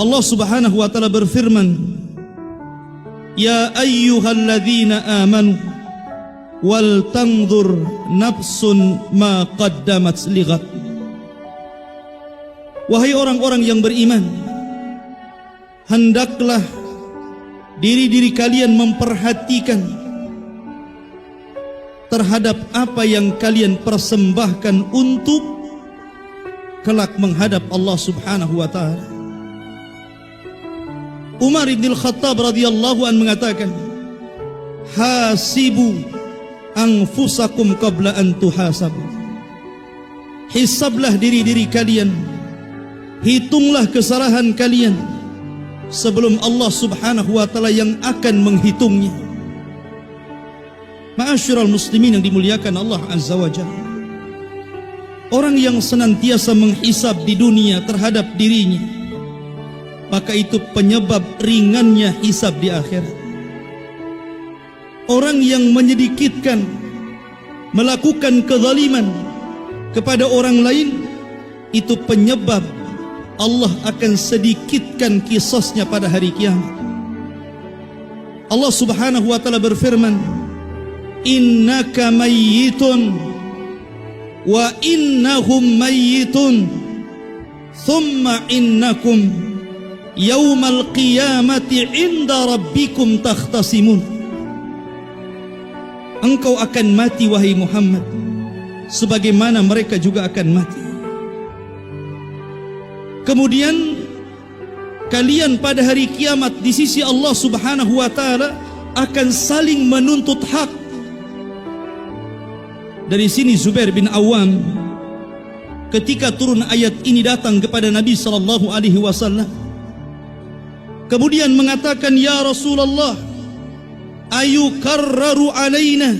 Allah Subhanahu wa taala berfirman, "Ya ayyuhalladzina amanu wal tanzur nafsun ma qaddamat lighad." Wahai orang-orang yang beriman, hendaklah diri-diri kalian memperhatikan terhadap apa yang kalian persembahkan untuk kelak menghadap Allah Subhanahu wa taala. Umar bin Al-Khattab radhiyallahu an mengatakan, "Hasibu anfusakum qabla an tuhasabu." Hisablah diri-diri kalian, hitunglah kesalahan kalian sebelum Allah Subhanahu wa taala yang akan menghitungnya. Ma'asyiral muslimin yang dimuliakan Allah Azza wa Jalla, orang yang senantiasa menghisab di dunia terhadap dirinya, maka itu penyebab ringannya hisab di akhirat. Orang yang menyedikitkan, melakukan kezaliman kepada orang lain, itu penyebab Allah akan sedikitkan qisasnya pada hari kiamat. Allah Subhanahu wa taala berfirman, "Innaka mayyitun wa innahum mayyitun thumma innakum yaumal qiyamati inda rabbikum takhtasimun." Engkau akan mati wahai Muhammad, sebagaimana mereka juga akan mati. Kemudian kalian pada hari kiamat di sisi Allah Subhanahu wa taala akan saling menuntut hak. Dari sini Zubair bin Awam ketika turun ayat ini datang kepada Nabi sallallahu alaihi wasallam, kemudian mengatakan, "Ya Rasulullah, ayukarraru alaina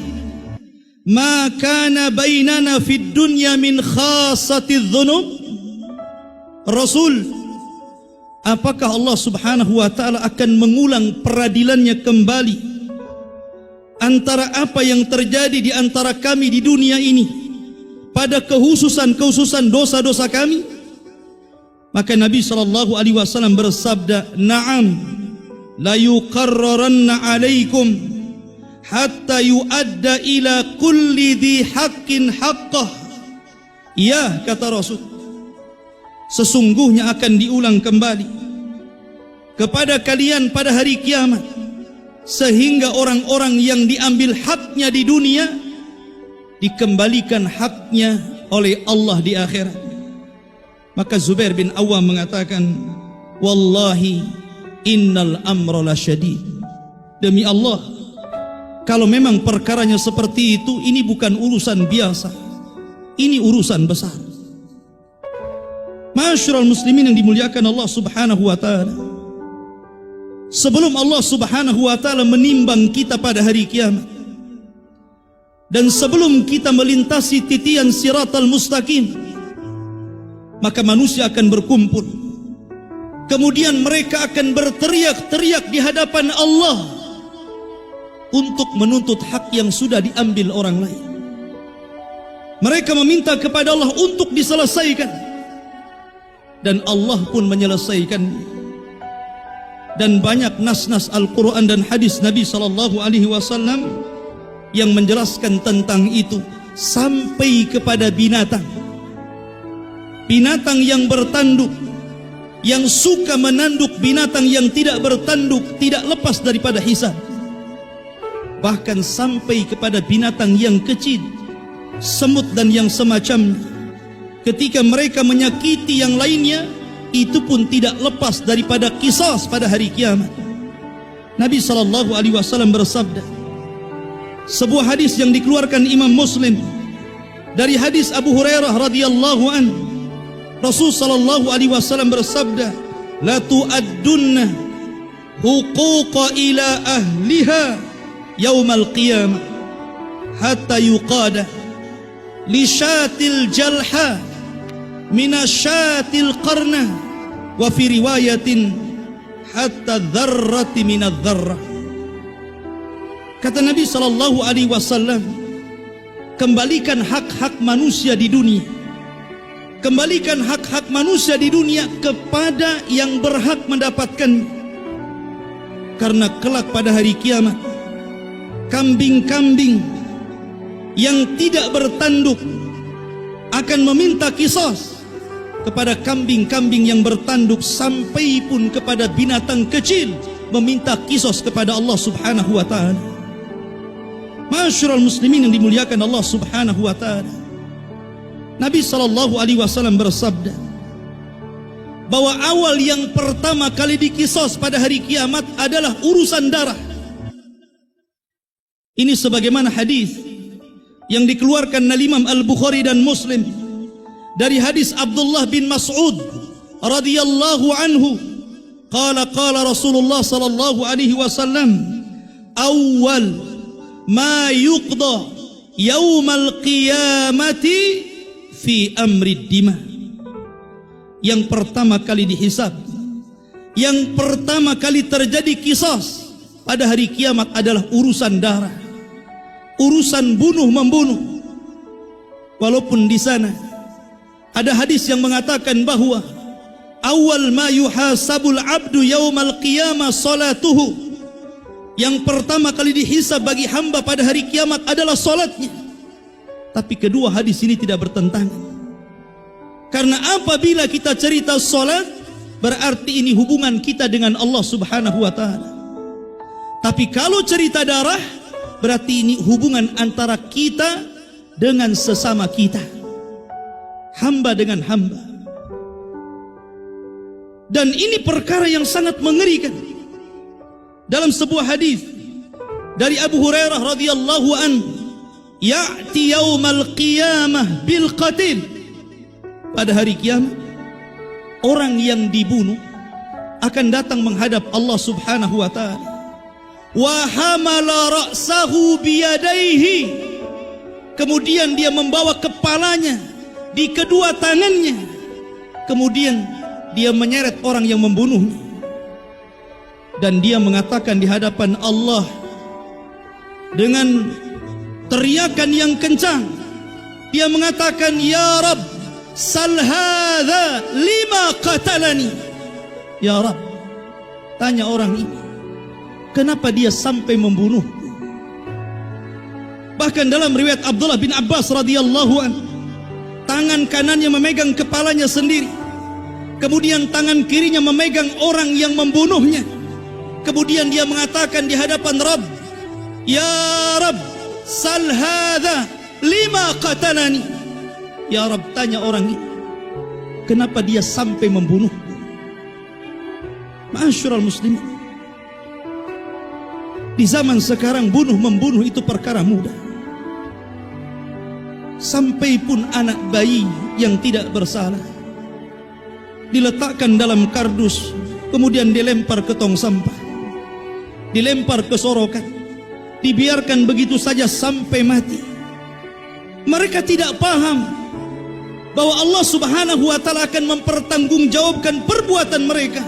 ma kana bainana fid dunya min khassatiz dzunub?" Rasul, apakah Allah Subhanahu wa taala akan mengulang peradilannya kembali antara apa yang terjadi di antara kami di dunia ini pada kehususan dosa-dosa kami? Maka Nabi sallallahu alaihi wasallam bersabda, "Na'am, la yuqarraranna 'alaikum hatta yu'adda ila kulli dhi haqqin haqqah." Ya, kata Rasul, sesungguhnya akan diulang kembali kepada kalian pada hari kiamat, sehingga orang-orang yang diambil haknya di dunia dikembalikan haknya oleh Allah di akhirat. Maka Zubair bin Awam mengatakan, "Wallahi innal amra lasyadid." Demi Allah, kalau memang perkaranya seperti itu, ini bukan urusan biasa, ini urusan besar. Ma'asyiral muslimin yang dimuliakan Allah Subhanahu wa taala, sebelum Allah Subhanahu wa taala menimbang kita pada hari kiamat, dan sebelum kita melintasi titian siratal mustaqim, maka manusia akan berkumpul. Kemudian mereka akan berteriak-teriak di hadapan Allah untuk menuntut hak yang sudah diambil orang lain. Mereka meminta kepada Allah untuk diselesaikan, dan Allah pun menyelesaikan. Dan banyak nas-nas Al-Quran dan hadis Nabi sallallahu alaihi wasallam yang menjelaskan tentang itu, sampai kepada binatang. Binatang yang bertanduk, yang suka menanduk binatang yang tidak bertanduk, tidak lepas daripada hisab. Bahkan sampai kepada binatang yang kecil, semut dan yang semacamnya, ketika mereka menyakiti yang lainnya, itu pun tidak lepas daripada qisas pada hari kiamat. Nabi sallallahu alaihi wasallam bersabda, sebuah hadis yang dikeluarkan Imam Muslim dari hadis Abu Hurairah radhiyallahu an, Rasul sallallahu alaihi wasallam bersabda, "La tu'addunna huquqa ila ahliha yaumal qiyamah hatta yuqada li syatil jalha minasyatil qarna wa fi riwayatin hatta dzarrati minadz dzarrah." Kata Nabi sallallahu alaihi wasallam, kembalikan hak-hak manusia di dunia Kembalikan hak-hak manusia di dunia kepada yang berhak mendapatkan. Karena kelak pada hari kiamat, kambing-kambing yang tidak bertanduk akan meminta qisas kepada kambing-kambing yang bertanduk, sampai pun kepada binatang kecil meminta qisas kepada Allah Subhanahu wa taala. Ma'asyiral muslimin yang dimuliakan Allah Subhanahu wa taala, Nabi SAW bersabda bahwa awal yang pertama kali dikisos pada hari kiamat adalah urusan darah. Ini sebagaimana hadis yang dikeluarkan oleh Imam Al-Bukhari dan Muslim dari hadis Abdullah bin Mas'ud radhiyallahu anhu, qala Rasulullah sallallahu alaihi wasallam, awal ma yuqda yaumal qiyamati fi amri dima. Yang pertama kali dihisab, yang pertama kali terjadi qisas pada hari kiamat adalah urusan darah, urusan bunuh-membunuh. Walaupun di sana ada hadis yang mengatakan bahwa awal ma yuhasabul abdu yaumal qiyamah salatuhu, yang pertama kali dihisab bagi hamba pada hari kiamat adalah salatnya. Tapi kedua hadis ini tidak bertentangan. Karena apabila kita cerita salat, berarti ini hubungan kita dengan Allah Subhanahu wa taala. Tapi kalau cerita darah, berarti ini hubungan antara kita dengan sesama kita, hamba dengan hamba. Dan ini perkara yang sangat mengerikan. Dalam sebuah hadis dari Abu Hurairah radhiyallahu anhu, ya'ti yaumal qiyamah bil qatil, pada hari kiamat orang yang dibunuh akan datang menghadap Allah Subhanahu wa taala. Wa hamala ra'sahu biyadaihi, kemudian dia membawa kepalanya di kedua tangannya, kemudian dia menyeret orang yang membunuhnya, dan dia mengatakan di hadapan Allah dengan teriakan yang kencang, dia mengatakan, ya Rabb, sal hadza lima qatalani. Ya Rabb, tanya orang ini, kenapa dia sampai membunuh? Bahkan dalam riwayat Abdullah bin Abbas radhiyallahu anhu, tangan kanannya memegang kepalanya sendiri, kemudian tangan kirinya memegang orang yang membunuhnya. Kemudian dia mengatakan di hadapan Rabb, ya Rabb, sal hadza lima qatalani. Ya Rabb, tanya orang ini, kenapa dia sampai membunuh? Ma'asyiral muslimin, di zaman sekarang bunuh-membunuh itu perkara mudah. Sampai pun anak bayi yang tidak bersalah diletakkan dalam kardus, kemudian dilempar ke tong sampah, dilempar ke sorokan, dibiarkan begitu saja sampai mati. Mereka tidak paham bahwa Allah Subhanahu wa taala akan mempertanggungjawabkan perbuatan mereka.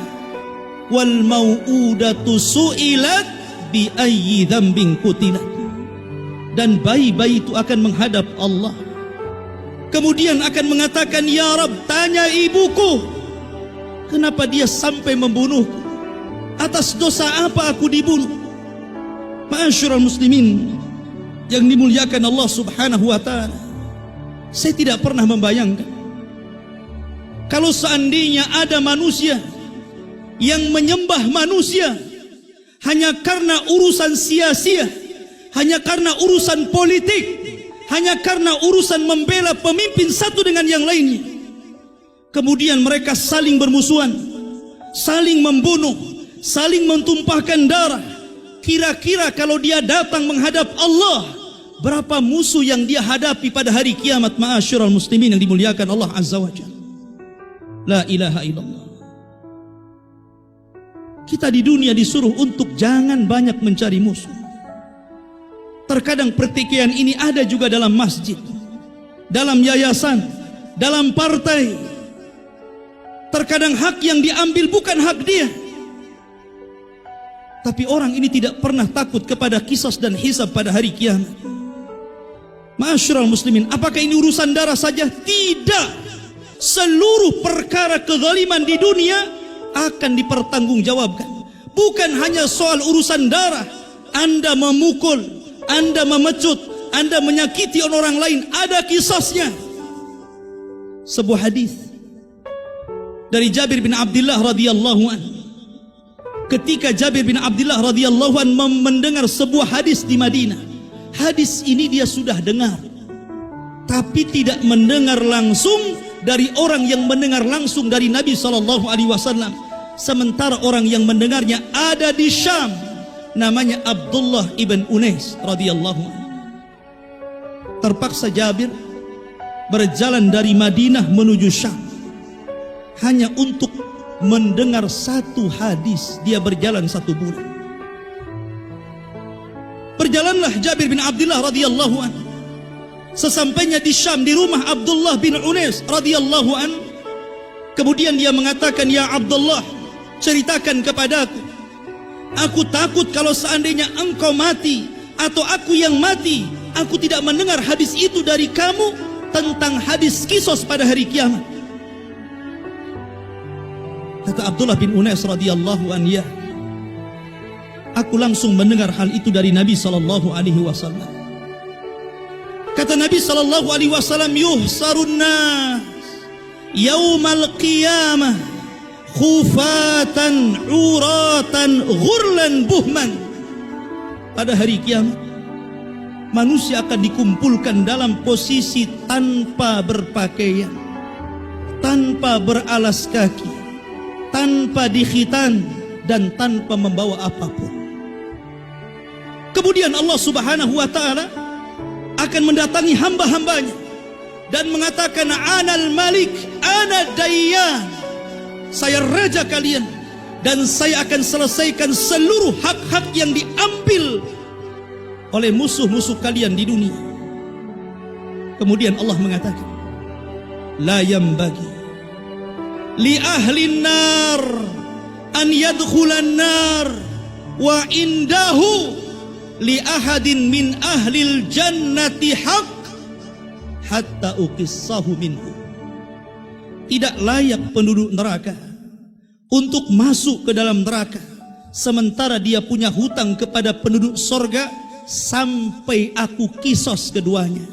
Wal mau'udatu su'ilat bi ayyi dzambin qutilat, dan bayi-bayi itu akan menghadap Allah, kemudian akan mengatakan, ya Rabb, tanya ibuku, kenapa dia sampai membunuhku? Atas dosa apa aku dibunuh? Ma'asyiral muslimin yang dimuliakan Allah Subhanahu wa taala, saya tidak pernah membayangkan kalau seandainya ada manusia yang menyembah manusia hanya karena urusan sia-sia, hanya karena urusan politik, hanya karena urusan membela pemimpin satu dengan yang lainnya. Kemudian mereka saling bermusuhan, saling membunuh, saling mentumpahkan darah. Kira-kira kalau dia datang menghadap Allah, berapa musuh yang dia hadapi pada hari kiamat? Ma'asyiral muslimin yang dimuliakan Allah Azza wa Jalla. La ilaha illallah. Kita di dunia disuruh untuk jangan banyak mencari musuh. Terkadang pertikaian ini ada juga dalam masjid, dalam yayasan, dalam partai. Terkadang hak yang diambil bukan hak dia. Tapi orang ini tidak pernah takut kepada qisas dan hisab pada hari kiamat. Ma'asyiral muslimin, apakah ini urusan darah saja? Tidak. seluruh perkara kezaliman di dunia akan dipertanggungjawabkan. Bukan hanya soal urusan darah, Anda memukul, Anda memecut, Anda menyakiti orang lain, ada kisasnya. Sebuah hadis dari Jabir bin Abdullah radhiyallahu anhu. Ketika Jabir bin Abdullah radhiyallahu anhu mendengar sebuah hadis di Madinah, hadis ini dia sudah dengar, tapi tidak mendengar langsung dari orang yang mendengar langsung dari Nabi SAW. Sementara orang yang mendengarnya ada di Syam, namanya Abdullah ibn Unais radhiyallahu anhu. Terpaksa Jabir berjalan dari Madinah menuju Syam hanya untuk mendengar satu hadis. Dia berjalan 1 bulan. Berjalanlah Jabir bin Abdullah radhiyallahu anhu. Sesampainya di Syam, di rumah Abdullah bin Unais radhiyallahu anhu, kemudian dia mengatakan, "Ya Abdullah, ceritakan kepadaku. Aku takut kalau seandainya engkau mati atau aku yang mati, aku tidak mendengar hadis itu dari kamu tentang hadis kisos pada hari kiamat." Kata Abdullah bin Unais radhiyallahu anhu, "Ya, aku langsung mendengar hal itu dari Nabi sallallahu alaihi wasallam." Kata Nabi sallallahu alaihi wasallam, "Yuhsarun nas yaumal qiyamah khufatan uratan ghurlan buhman." Pada hari kiamat manusia akan dikumpulkan dalam posisi tanpa berpakaian, tanpa beralas kaki, tanpa dikhitan, dan tanpa membawa apapun. Kemudian Allah Subhanahu wa ta'ala akan mendatangi hamba-hambanya dan mengatakan, "Anal Malik, ana Dayyan." Saya raja kalian dan saya akan selesaikan seluruh hak-hak yang diambil oleh musuh-musuh kalian di dunia. Kemudian Allah mengatakan, "La yambagi li ahli nar an yadkhulan nar wa indahu li ahadin min ahlil jannati haq hatta uqissahu minhu." Tidak layak penduduk neraka untuk masuk ke dalam neraka sementara dia punya hutang kepada penduduk sorga sampai aku kisos keduanya.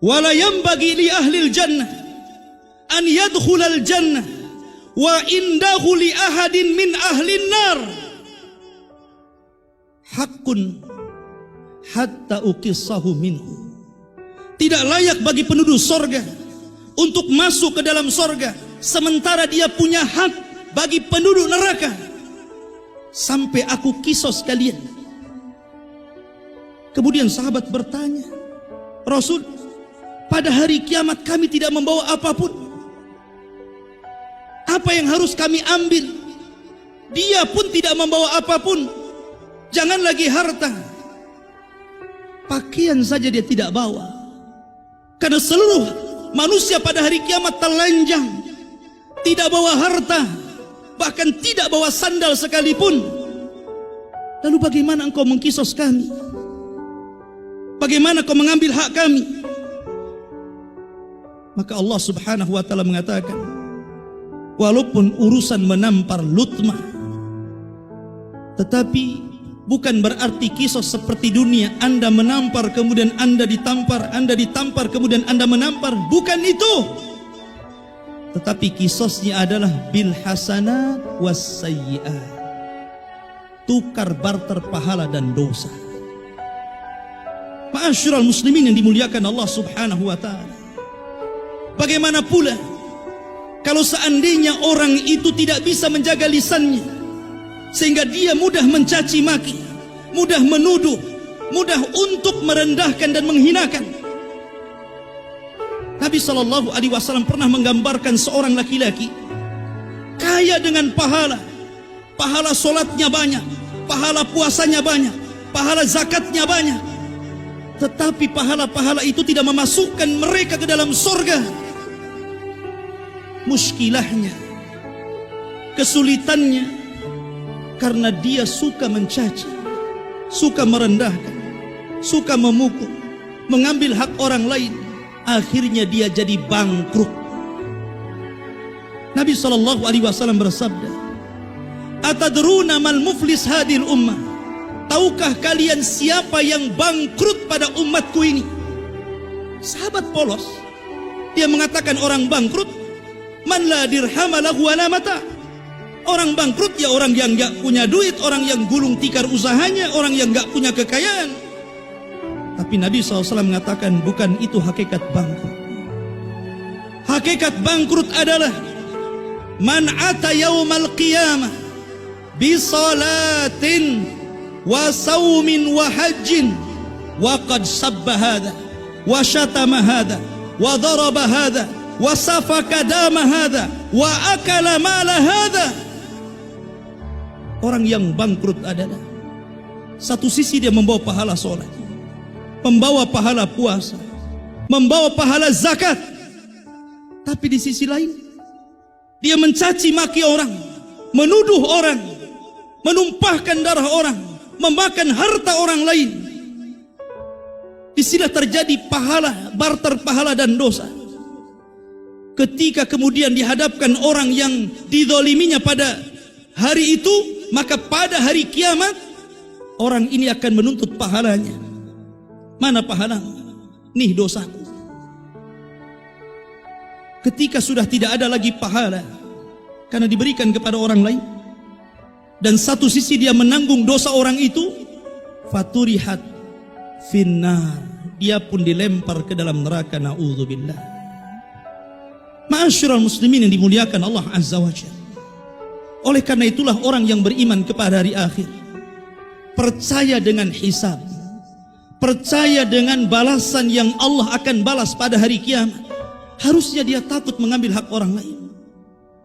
Wala yambagi li ahlil jannah an yadkhulal jannah wa indahu li ahadin min ahlin nar haqqun hatta uqissahu minhu. Tidak layak bagi penduduk sorga untuk masuk ke dalam sorga sementara dia punya hak bagi penduduk neraka sampai aku kisos kalian. Kemudian sahabat bertanya, "Rasul, pada hari kiamat kami tidak membawa apapun. Apa yang harus kami ambil? Dia pun tidak membawa apapun. Jangan lagi harta. Pakaian saja dia tidak bawa. Karena seluruh manusia pada hari kiamat telanjang, tidak bawa harta, bahkan tidak bawa sandal sekalipun. Lalu bagaimana engkau mengkisos kami? Bagaimana kau mengambil hak kami?" Maka Allah Subhanahu wa ta'ala mengatakan, walaupun urusan menampar lutmah, tetapi bukan berarti kisos seperti dunia, Anda menampar kemudian Anda ditampar, Anda ditampar kemudian Anda menampar. Bukan itu. Tetapi kisosnya adalah bil hasanat was sayyi'at, tukar barter pahala dan dosa. Ma'asyiral muslimin yang dimuliakan Allah Subhanahu wa ta'ala, bagaimana pula kalau seandainya orang itu tidak bisa menjaga lisannya sehingga dia mudah mencaci maki, mudah menuduh, mudah untuk merendahkan dan menghinakan. Nabi SAW pernah menggambarkan seorang laki-laki kaya dengan pahala, pahala solatnya banyak, pahala puasanya banyak, pahala zakatnya banyak, tetapi pahala-pahala itu tidak memasukkan mereka ke dalam surga. Muskilahnya, kesulitannya, karena dia suka mencaci, suka merendahkan, suka memukul, mengambil hak orang lain, akhirnya dia jadi bangkrut. Nabi SAW bersabda, "Atadruna mal muflis hadil ummah?" Tahukah kalian siapa yang bangkrut pada umatku ini? Sahabat polos, dia mengatakan orang bangkrut, man la dirhama lahu wala mata. Orang bangkrut ya orang yang enggak punya duit, orang yang gulung tikar usahanya, orang yang enggak punya kekayaan. Tapi Nabi SAW mengatakan bukan itu hakikat bangkrut. Hakikat bangkrut adalah man ata yaumal qiyamah bi salatin wa saumin wa hajjin wa qad sabba hadha wa syatama hadha wa daraba hadha wa safaka dama hadha wa akala mala hadha. Orang yang bangkrut adalah satu sisi dia membawa pahala sholat, membawa pahala puasa, membawa pahala zakat, tapi di sisi lain dia mencaci maki orang, menuduh orang, menumpahkan darah orang, memakan harta orang lain. Disinilah terjadi pahala, barter pahala dan dosa. Ketika kemudian dihadapkan orang yang dizaliminya pada hari itu, maka pada hari kiamat orang ini akan menuntut pahalanya. Mana pahalamu? Nih dosaku. Ketika sudah tidak ada lagi pahala karena diberikan kepada orang lain, dan satu sisi dia menanggung dosa orang itu, faturihat finnar, dia pun dilempar ke dalam neraka, na'udzubillah. Ma'asyiral muslimin yang dimuliakan Allah Azza wa Jalla. Oleh karena itulah orang yang beriman kepada hari akhir, percaya dengan hisab, percaya dengan balasan yang Allah akan balas pada hari kiamat, harusnya dia takut mengambil hak orang lain,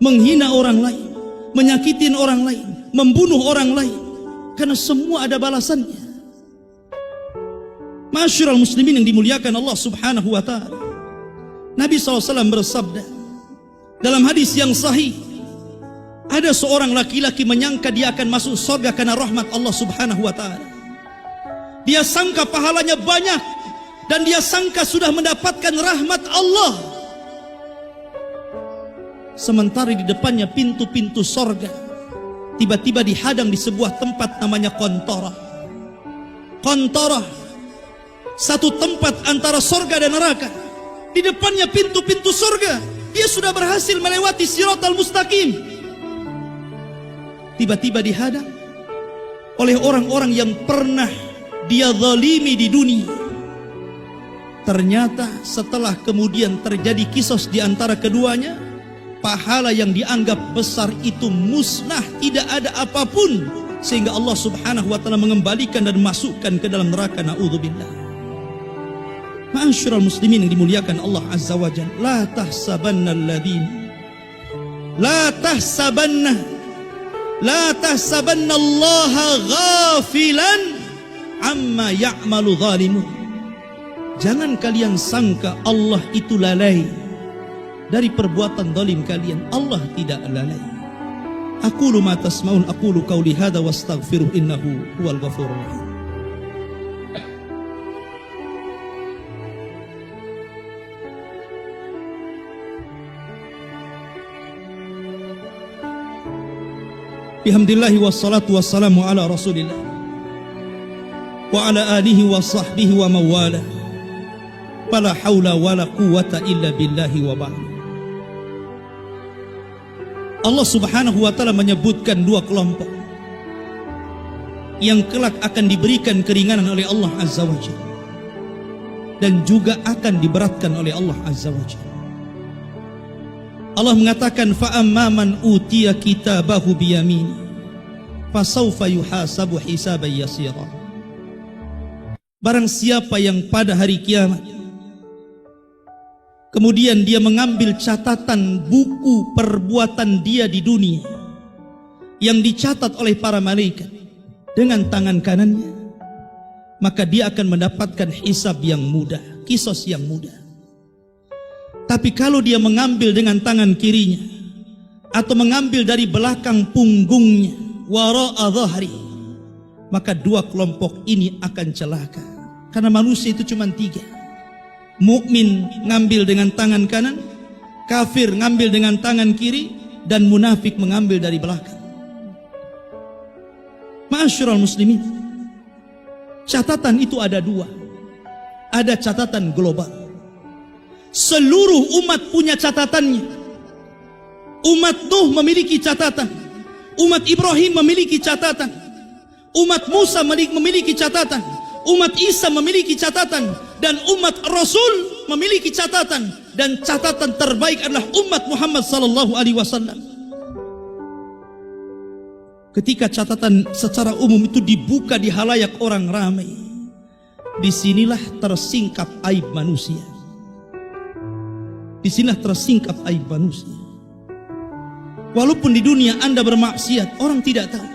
menghina orang lain, menyakitin orang lain, membunuh orang lain, karena semua ada balasannya. Ma'asyiral muslimin yang dimuliakan Allah Subhanahu wa ta'ala, Nabi SAW bersabda dalam hadis yang sahih, ada seorang laki-laki menyangka dia akan masuk surga karena rahmat Allah Subhanahu wa ta'ala. Dia sangka pahalanya banyak dan dia sangka sudah mendapatkan rahmat Allah. Sementara di depannya pintu-pintu surga tiba-tiba dihadang di sebuah tempat namanya Qantarah. Qantarah, satu tempat antara surga dan neraka. Di depannya pintu-pintu surga, dia sudah berhasil melewati Siratal Mustaqim. Tiba-tiba dihadang oleh orang-orang yang pernah dia zalimi di dunia. Ternyata setelah kemudian terjadi kisos di antara keduanya, pahala yang dianggap besar itu musnah, tidak ada apapun, sehingga Allah Subhanahu wa ta'ala mengembalikan dan masukkan ke dalam neraka, na'udzubillah. Ma'asyiral muslimin yang dimuliakan Allah Azza wa Jalla, la tahsabanna alladhina la tahsabanna Allaha ghafilan amma ya'malu zalimun. Jangan kalian sangka Allah itu lalai dari perbuatan zalim kalian. Allah tidak lalai. Aqulu ma tasma'un, aqulu qawli hadza wastaghfiruh innahu huwal ghafurur rahim. Bihamdillahi wassalatu wassalamu ala rasulillah wa ala alihi wa sahbihi wa mawala. Fala haula wala quwata illa billahi wa ba'd. Allah Subhanahu wa ta'ala menyebutkan dua kelompok yang kelak akan diberikan keringanan oleh Allah Azza wa Jalla dan juga akan diberatkan oleh Allah Azza wa Jalla. Allah mengatakan, fa amman utiya kitabahu biyamini fasawfa yuhasabu hisaban yasira. Barang siapa yang pada hari kiamat kemudian dia mengambil catatan buku perbuatan dia di dunia yang dicatat oleh para malaikat dengan tangan kanannya, maka dia akan mendapatkan hisab yang mudah, kisos yang mudah. Tapi kalau dia mengambil dengan tangan kirinya atau mengambil dari belakang punggungnya, wara'a dhahri, maka dua kelompok ini akan celaka. Karena manusia itu cuma tiga. Mukmin ngambil dengan tangan kanan, kafir ngambil dengan tangan kiri, dan munafik mengambil dari belakang. Ma'asyiral muslimin, catatan itu ada dua. Ada catatan global. Seluruh umat punya catatannya. Umat Nuh memiliki catatan, umat Ibrahim memiliki catatan, umat Musa memiliki catatan, umat Isa memiliki catatan, dan umat Rasul memiliki catatan. Dan catatan terbaik adalah umat Muhammad sallallahu alaihi wasallam. Ketika catatan secara umum itu dibuka di halayak orang ramai, disinilah tersingkap aib manusia. Disinilah tersingkap aib manusia. Walaupun di dunia Anda bermaksiat, orang tidak tahu,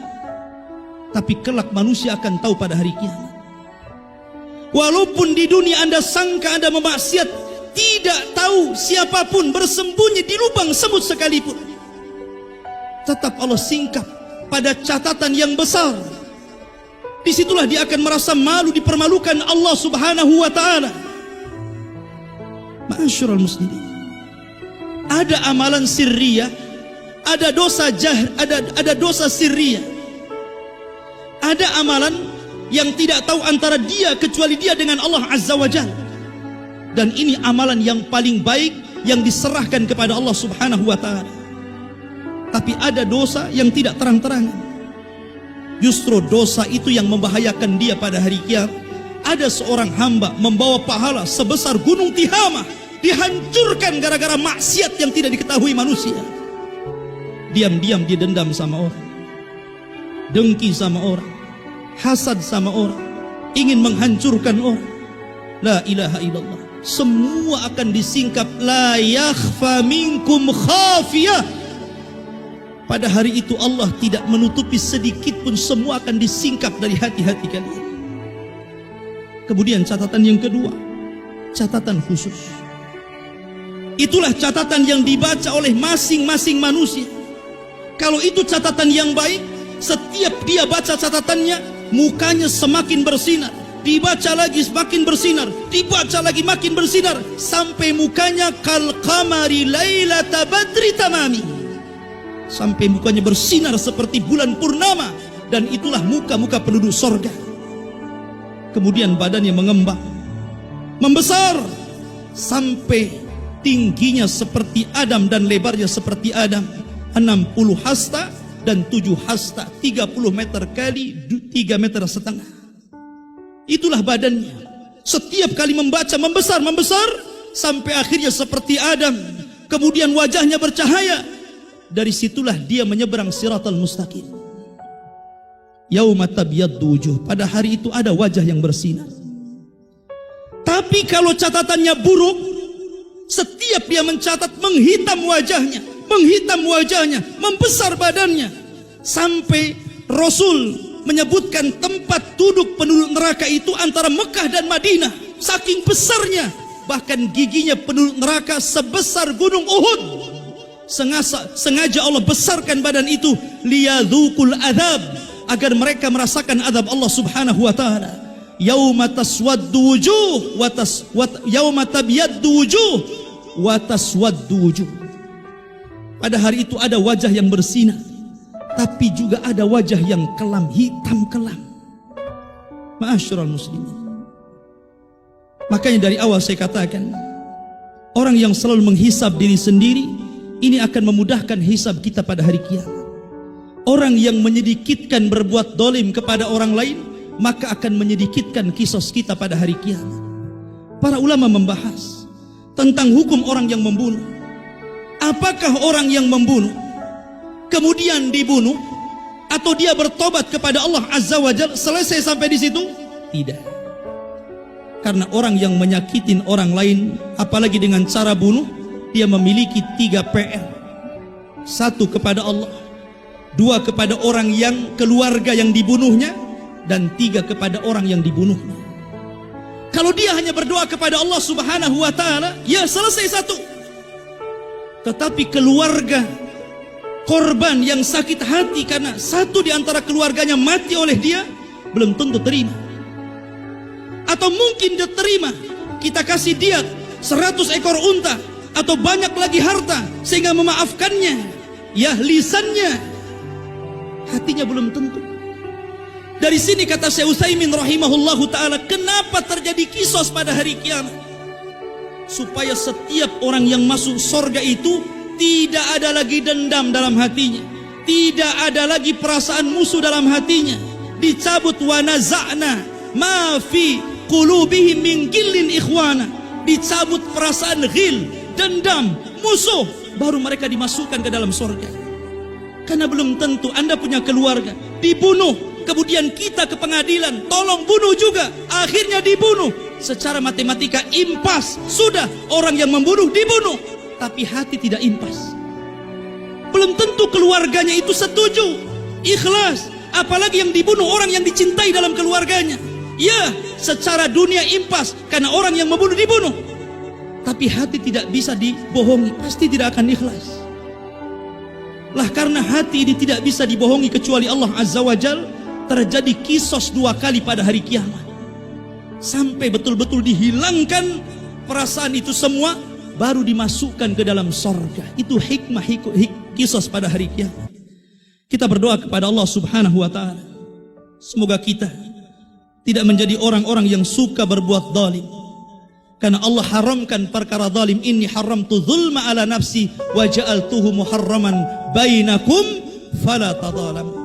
tapi kelak manusia akan tahu pada hari kiamat. Walaupun di dunia Anda sangka Anda memaksiat, tidak tahu siapapun bersembunyi di lubang semut sekalipun, tetap Allah singkap pada catatan yang besar. Disitulah dia akan merasa malu, dipermalukan Allah subhanahu wa ta'ala. Ma'asyiral muslimin, ada amalan sirriyah, ada dosa jahr, ada dosa sirriyah. Ada amalan yang tidak tahu antara dia kecuali dia dengan Allah azza wa jalla. Dan ini amalan yang paling baik yang diserahkan kepada Allah subhanahu wa ta'ala. Tapi ada dosa yang tidak terang-terangan. Justru dosa itu yang membahayakan dia pada hari kiamat. Ada seorang hamba membawa pahala sebesar gunung Tihamah, dihancurkan gara-gara maksiat yang tidak diketahui manusia. Diam-diam dia dendam sama orang, dengki sama orang, hasad sama orang, ingin menghancurkan orang. La ilaha illallah. Semua akan disingkap. La yakhfa minkum khafiyah. Pada hari itu Allah tidak menutupi sedikit pun, semua akan disingkap dari hati-hati kalian. Kemudian catatan yang kedua, catatan khusus. Itulah catatan yang dibaca oleh masing-masing manusia. Kalau itu catatan yang baik, setiap dia baca catatannya, mukanya semakin bersinar. Dibaca lagi semakin bersinar, dibaca lagi makin bersinar, sampai mukanya kal qamari lailata badri tamami, sampai mukanya bersinar seperti bulan purnama. Dan itulah muka-muka penduduk sorga. Kemudian badannya mengembang, membesar, sampai tingginya seperti Adam dan lebarnya seperti Adam, 60 hasta dan 7 hasta, 30 meter kali 3,5 meter. Itulah badannya. Setiap kali membaca membesar, sampai akhirnya seperti Adam. Kemudian wajahnya bercahaya. Dari situlah dia menyeberang siratal mustaqim. Yauma tabyaddu wujuh. Pada hari itu ada wajah yang bersinar. Tapi kalau catatannya buruk, setiap dia mencatat menghitam wajahnya, membesar badannya, sampai Rasul menyebutkan tempat duduk penduduk neraka itu antara Mekah dan Madinah. Saking besarnya, bahkan giginya penduduk neraka sebesar gunung Uhud. Sengaja Allah besarkan badan itu liyadzuqul adzab, agar mereka merasakan azab Allah subhanahu wa ta'ala. Yauma taswaddu wujuh yauma tabyaddu wujuh wa taswaddu wujuh. Pada hari itu ada wajah yang bersinar, tapi juga ada wajah yang kelam, hitam kelam. Ma'asyiral muslimin, makanya dari awal saya katakan, orang yang selalu menghisab diri sendiri, ini akan memudahkan hisab kita pada hari kiamat. Orang yang menyedikitkan berbuat dolim kepada orang lain, maka akan menyedikitkan kisos kita pada hari kiamat. Para ulama membahas tentang hukum orang yang membunuh. Apakah orang yang membunuh kemudian dibunuh, atau dia bertobat kepada Allah azza wa jalla, selesai sampai di situ? Tidak. Karena orang yang menyakitin orang lain, apalagi dengan cara bunuh, dia memiliki 3 PR. 1 kepada Allah, 2 kepada orang yang keluarga yang dibunuhnya, dan 3 kepada orang yang dibunuhnya. Kalau dia hanya berdoa kepada Allah subhanahu wa ta'ala, ya selesai 1. Tetapi keluarga korban yang sakit hati karena 1 di antara keluarganya mati oleh dia, belum tentu terima. Atau mungkin dia terima, kita kasih diat 100 ekor unta atau banyak lagi harta sehingga memaafkannya, ya lisannya, hatinya belum tentu. Dari sini kata Syekh Utsaimin rahimahullahu ta'ala, kenapa terjadi kisos pada hari kiamat? Supaya setiap orang yang masuk surga itu tidak ada lagi dendam dalam hatinya, tidak ada lagi perasaan musuh dalam hatinya. Dicabut wa naza'na ma fi qulubihim min ghillin ikhwana, dicabut perasaan ghil, dendam, musuh, baru mereka dimasukkan ke dalam surga. Karena belum tentu Anda punya keluarga dibunuh, kemudian kita ke pengadilan, tolong bunuh juga, akhirnya dibunuh. Secara matematika impas, sudah orang yang membunuh dibunuh, tapi hati tidak impas. Belum tentu keluarganya itu setuju, ikhlas, apalagi yang dibunuh orang yang dicintai dalam keluarganya. Ya, secara dunia impas karena orang yang membunuh dibunuh, tapi hati tidak bisa dibohongi, pasti tidak akan ikhlas. Lah karena hati ini tidak bisa dibohongi kecuali Allah Azza wa Jal, terjadi kisos 2 kali pada hari kiamat, sampai betul-betul dihilangkan perasaan itu semua, baru dimasukkan ke dalam sorga. Itu hikmah kisos pada hari kiamat. Kita berdoa kepada Allah Subhanahu wa ta'ala, semoga kita tidak menjadi orang-orang yang suka berbuat zalim, karena Allah haramkan perkara zalim. Inni haramtu zulma ala nafsi wa ja'altuhu muharraman bainakum fala tadhalam.